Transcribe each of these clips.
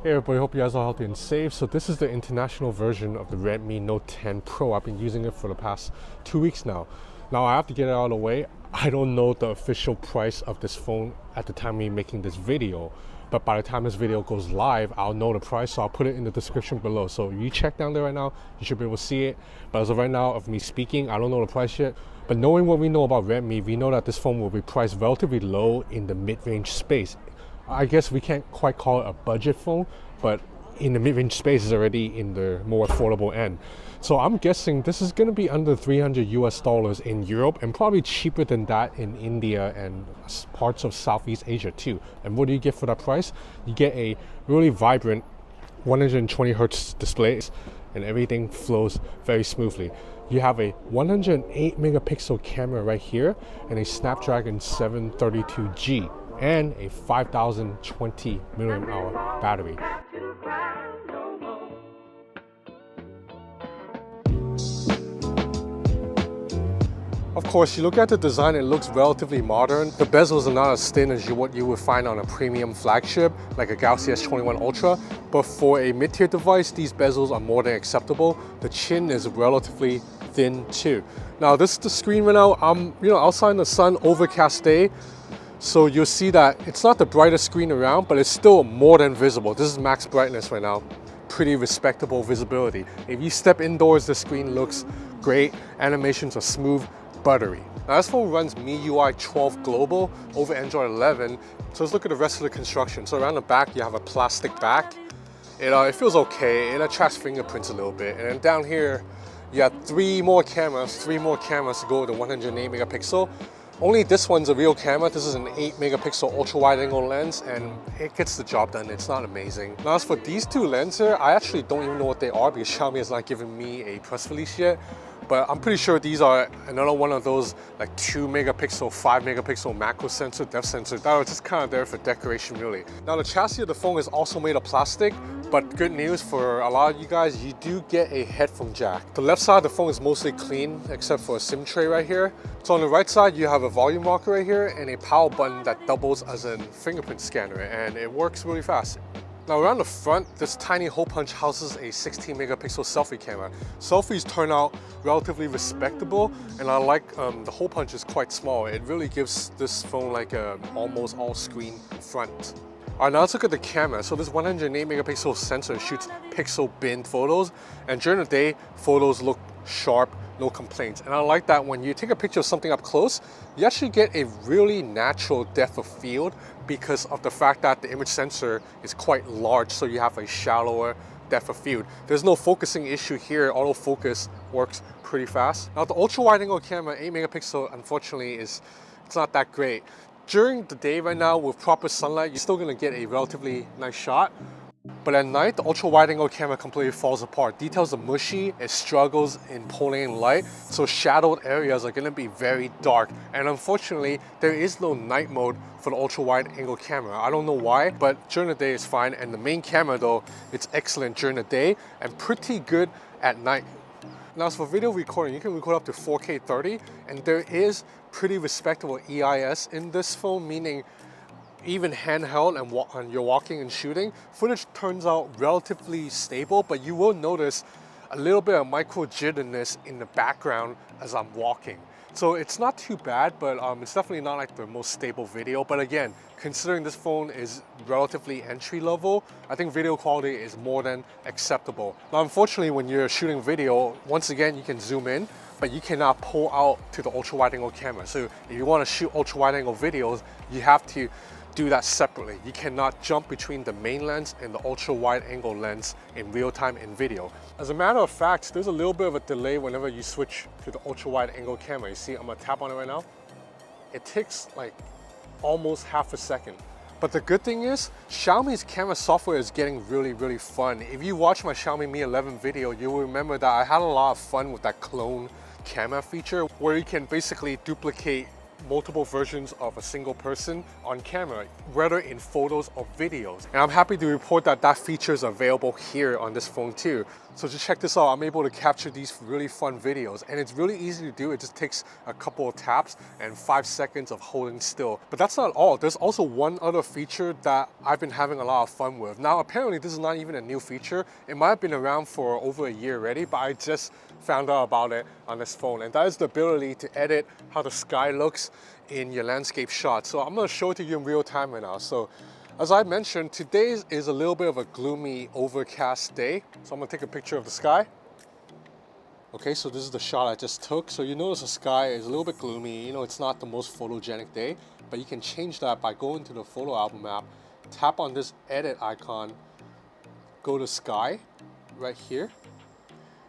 Hey everybody, hope you guys are healthy and safe. So this is the international version of the Redmi Note 10 Pro. I've been using it for the past 2 weeks now. Now I have to get it out of the way. I don't know the official price of this phone at the time of me making this video, but by the time this video goes live, I'll know the price, so I'll put it in the description below. So you check down there right now, you should be able to see it. But as of right now, of me speaking, I don't know the price yet. But knowing what we know about Redmi, we know that this phone will be priced relatively low in the mid-range space. I guess we can't quite call it a budget phone, but in the mid-range space is already in the more affordable end. So I'm guessing this is going to be under $300 in Europe and probably cheaper than that in India and parts of Southeast Asia too. And what do you get for that price? You get a really vibrant 120Hz display and everything flows very smoothly. You have a 108 megapixel camera right here and a Snapdragon 732G and a 5020 mAh battery. Of course, you look at the design, it looks relatively modern. The bezels are not as thin as what you would find on a premium flagship like a Galaxy S21 Ultra, but for a mid-tier device, these bezels are more than acceptable. The chin is relatively thin too. Now this is the screen right now. I'm outside in the sun, overcast day. So you'll see that it's not the brightest screen around, but it's still more than visible. This is max brightness right now. Pretty respectable visibility. If you step indoors, the screen looks great. Animations are smooth, buttery. Now this phone runs MIUI 12 Global over Android 11. So let's look at the rest of the construction. So around the back, you have a plastic back. It feels okay. It attracts fingerprints a little bit. And then down here, you have three more cameras to go with the 108 megapixel. Only this one's a real camera. This is an 8 megapixel ultra wide angle lens and it gets the job done. It's not amazing. Now as for these two lenses here, I actually don't even know what they are because Xiaomi has not given me a press release yet. But I'm pretty sure these are another one of those like 2 megapixel, 5 megapixel macro sensor, depth sensor that are just kind of there for decoration really. Now the chassis of the phone is also made of plastic, but good news for a lot of you guys, you do get a headphone jack. The left side of the phone is mostly clean except for a SIM tray right here. So on the right side, you have a volume rocker right here and a power button that doubles as a fingerprint scanner, and it works really fast. Now around the front, this tiny hole punch houses a 16 megapixel selfie camera. Selfies turn out relatively respectable, and I like the hole punch is quite small. It really gives this phone like a almost all screen front. Alright, now let's look at the camera. So this 108 megapixel sensor shoots pixel bin photos, and during the day, photos look sharp, no complaints. And I like that when you take a picture of something up close, you actually get a really natural depth of field because of the fact that the image sensor is quite large, so you have a shallower depth of field. There's no focusing issue here. Autofocus works pretty fast. Now the ultra wide angle camera, 8 megapixel, unfortunately it's not that great. During the day right now with proper sunlight, you're still gonna get a relatively nice shot. But at night, the ultra wide angle camera completely falls apart. Details are mushy, it struggles in pulling in light, so shadowed areas are gonna be very dark. And unfortunately, there is no night mode for the ultra wide angle camera. I don't know why, but during the day it's fine. And the main camera though, it's excellent during the day and pretty good at night. Now as for video recording, you can record up to 4K 30, and there is pretty respectable EIS in this phone, meaning even handheld and you're walking and shooting, footage turns out relatively stable, but you will notice a little bit of micro jitteriness in the background as I'm walking. So it's not too bad, but it's definitely not like the most stable video. But again, considering this phone is relatively entry level, I think video quality is more than acceptable. Now, unfortunately, when you're shooting video, once again, you can zoom in, but you cannot pull out to the ultra wide angle camera. So if you want to shoot ultra wide angle videos, you have to do that separately. You cannot jump between the main lens and the ultra wide angle lens in real time in video. As a matter of fact, there's a little bit of a delay whenever you switch to the ultra wide angle camera. You see, I'm gonna tap on it right now. It takes like almost half a second. But the good thing is, Xiaomi's camera software is getting really fun. If you watch my Xiaomi Mi 11 video, you will remember that I had a lot of fun with that clone camera feature where you can basically duplicate multiple versions of a single person on camera, whether in photos or videos. And I'm happy to report that that feature is available here on this phone too. So just check this out, I'm able to capture these really fun videos, and it's really easy to do. It just takes a couple of taps and 5 seconds of holding still. But that's not all. There's also one other feature that I've been having a lot of fun with. Now apparently this is not even a new feature. It might have been around for over a year already, but I just found out about it on this phone, and that is the ability to edit how the sky looks in your landscape shot. So I'm going to show it to you in real time right now. So as I mentioned, today is a little bit of a gloomy, overcast day. So I'm gonna take a picture of the sky. Okay, so this is the shot I just took. So you notice the sky is a little bit gloomy. You know, it's not the most photogenic day, but you can change that by going to the photo album app, tap on this edit icon, go to sky right here.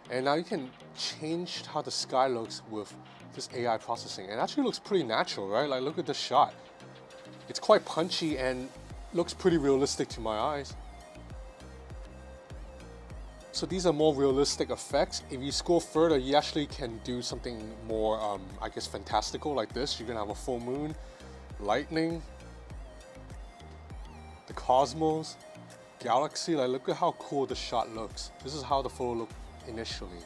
And now you can change how the sky looks with this AI processing. And it actually looks pretty natural, right? Like look at this shot. It's quite punchy and looks pretty realistic to my eyes. So these are more realistic effects. If you scroll further, you actually can do something more, I guess, fantastical like this. You're gonna have a full moon, lightning, the cosmos, galaxy. Like look at how cool the shot looks. This is how the photo looked initially.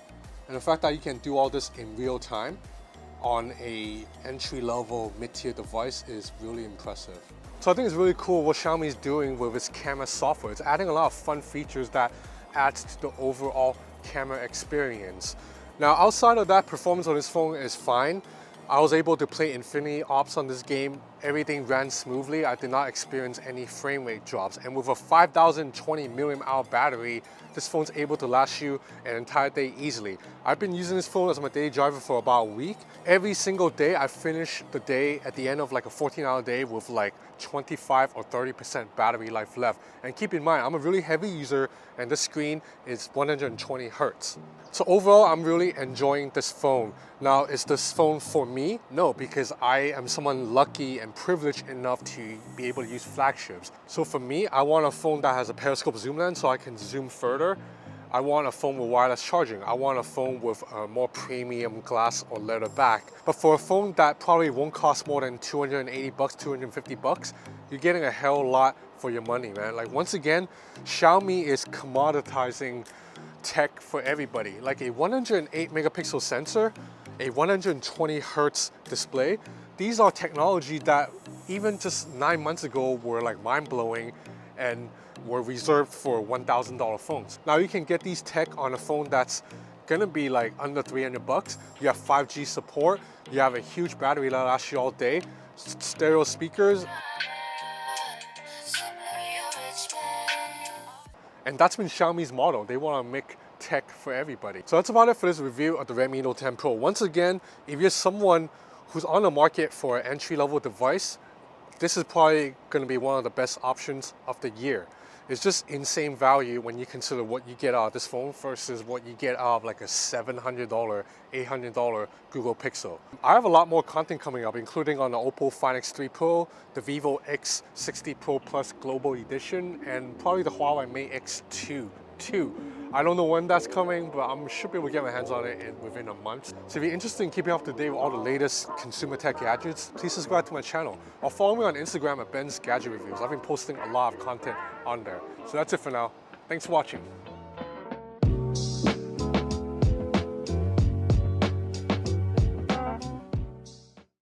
And the fact that you can do all this in real time on a entry-level mid-tier device is really impressive. So I think it's really cool what Xiaomi is doing with its camera software. It's adding a lot of fun features that adds to the overall camera experience. Now outside of that, performance on this phone is fine. I was able to play Infinity Ops on this game. Everything ran smoothly. I did not experience any frame rate drops. And with a 5020 mAh battery, this phone's able to last you an entire day easily. I've been using this phone as my daily driver for about a week. Every single day, I finish the day at the end of like a 14-hour day with like 25 or 30% battery life left. And keep in mind, I'm a really heavy user and the screen is 120 Hz. So overall, I'm really enjoying this phone. Now, is this phone for me? No, because I am someone lucky and privileged enough to be able to use flagships. So for me, I want a phone that has a periscope zoom lens so I can zoom further. I want a phone with wireless charging. I want a phone with a more premium glass or leather back. But for a phone that probably won't cost more than 280 bucks, 250 bucks, you're getting a hell of a lot for your money, man. Like once again, Xiaomi is commoditizing tech for everybody. Like a 108 megapixel sensor, a 120 Hz display. These are technology that even just 9 months ago were like mind-blowing and were reserved for $1,000 phones. Now you can get these tech on a phone that's gonna be like under 300 bucks. You have 5G support, you have a huge battery that lasts you all day, stereo speakers. And that's been Xiaomi's model. They want to make tech for everybody. So that's about it for this review of the Redmi Note 10 Pro. Once again, if you're someone who's on the market for an entry-level device, this is probably going to be one of the best options of the year. It's just insane value when you consider what you get out of this phone versus what you get out of like a $700, $800 Google Pixel. I have a lot more content coming up, including on the Oppo Find X3 Pro, the Vivo X60 Pro Plus Global Edition, and probably the Huawei Mate X2 too. I don't know when that's coming, but I should be able to get my hands on it within a month. So if you're interested in keeping up to date with all the latest consumer tech gadgets, please subscribe to my channel or follow me on Instagram at Ben's Gadget Reviews. I've been posting a lot of content on there. So that's it for now. Thanks for watching.